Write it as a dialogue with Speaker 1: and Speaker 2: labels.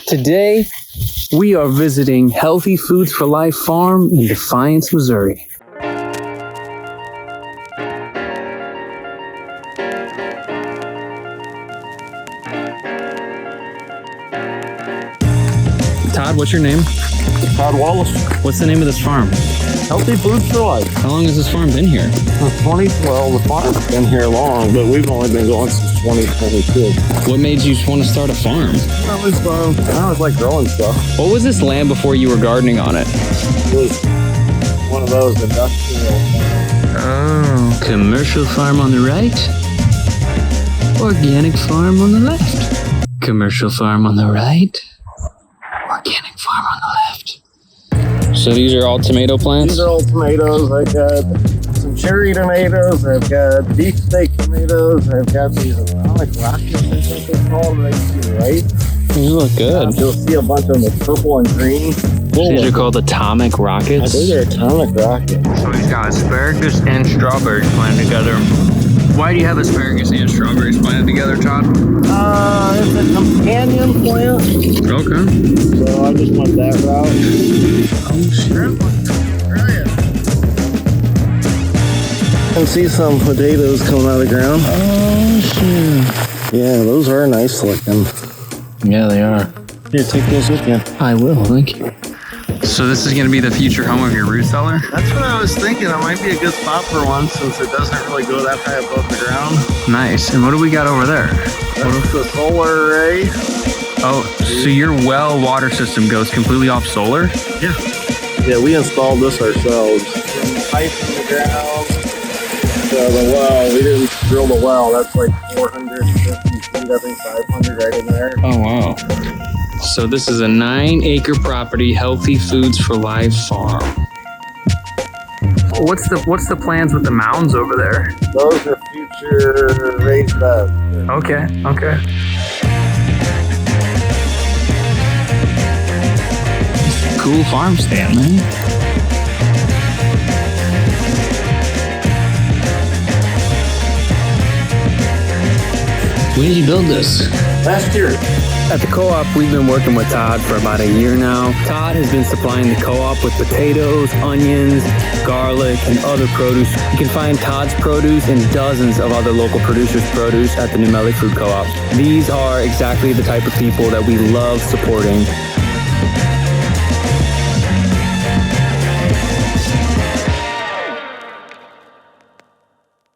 Speaker 1: Today, we are visiting Healthy Foods for Life Farm in Defiance, Missouri. Todd, what's your name?
Speaker 2: Todd Wallace.
Speaker 1: What's the name of this farm?
Speaker 2: Healthy Foods for Life.
Speaker 1: How long has this farm been here?
Speaker 2: Well, the farm's been here long, but we've only been going since 2022.
Speaker 1: What made you want to start a farm?
Speaker 2: I always like growing stuff.
Speaker 1: What was this land before you were gardening on it?
Speaker 2: It was one of those industrial farms.
Speaker 1: Oh. Commercial farm on the right. Organic farm on the left. Commercial farm on the right. Organic farm on the left. So these are all tomato plants?
Speaker 2: These are all tomatoes. I've got some cherry tomatoes. I've got beefsteak tomatoes. I've got these atomic rockets, I think they're called, right to the right.
Speaker 1: These look good.
Speaker 2: You'll see a bunch of them with purple and green.
Speaker 1: These are called atomic rockets?
Speaker 2: These are atomic rockets.
Speaker 1: So he's got asparagus and strawberries planted together. Why do you have asparagus and strawberries planted together, Todd?
Speaker 2: It's a companion plant.
Speaker 1: Okay.
Speaker 2: So I just went that route.
Speaker 1: Oh, shit.
Speaker 2: I can see some potatoes coming out of the ground.
Speaker 1: Oh, shit.
Speaker 2: Yeah, those are nice looking.
Speaker 1: Yeah, they are.
Speaker 2: Here, take those with you.
Speaker 1: I will, thank you. So this is going to be the future home of your root cellar?
Speaker 2: That's what I was thinking. It might be a good spot for one since it doesn't really go that high above the ground.
Speaker 1: Nice. And what do we got over there?
Speaker 2: That's the solar array.
Speaker 1: Oh, so your well water system goes completely off solar?
Speaker 2: Yeah. Yeah, we installed this ourselves. From the pipe in the ground to the well. We didn't drill the well. That's like 450 feet, I think 500 right in there.
Speaker 1: Oh, wow. So this is a 9-acre property, Healthy Foods for Life farm. What's the plans with the mounds over there?
Speaker 2: Those are future raised beds.
Speaker 1: Okay. Cool farm stand, man. When did you build this?
Speaker 2: Last year.
Speaker 1: At the co-op, we've been working with Todd for about a year now. Todd has been supplying the co-op with potatoes, onions, garlic, and other produce. You can find Todd's produce and dozens of other local producers' produce at the New Melle Food Co-op. These are exactly the type of people that we love supporting.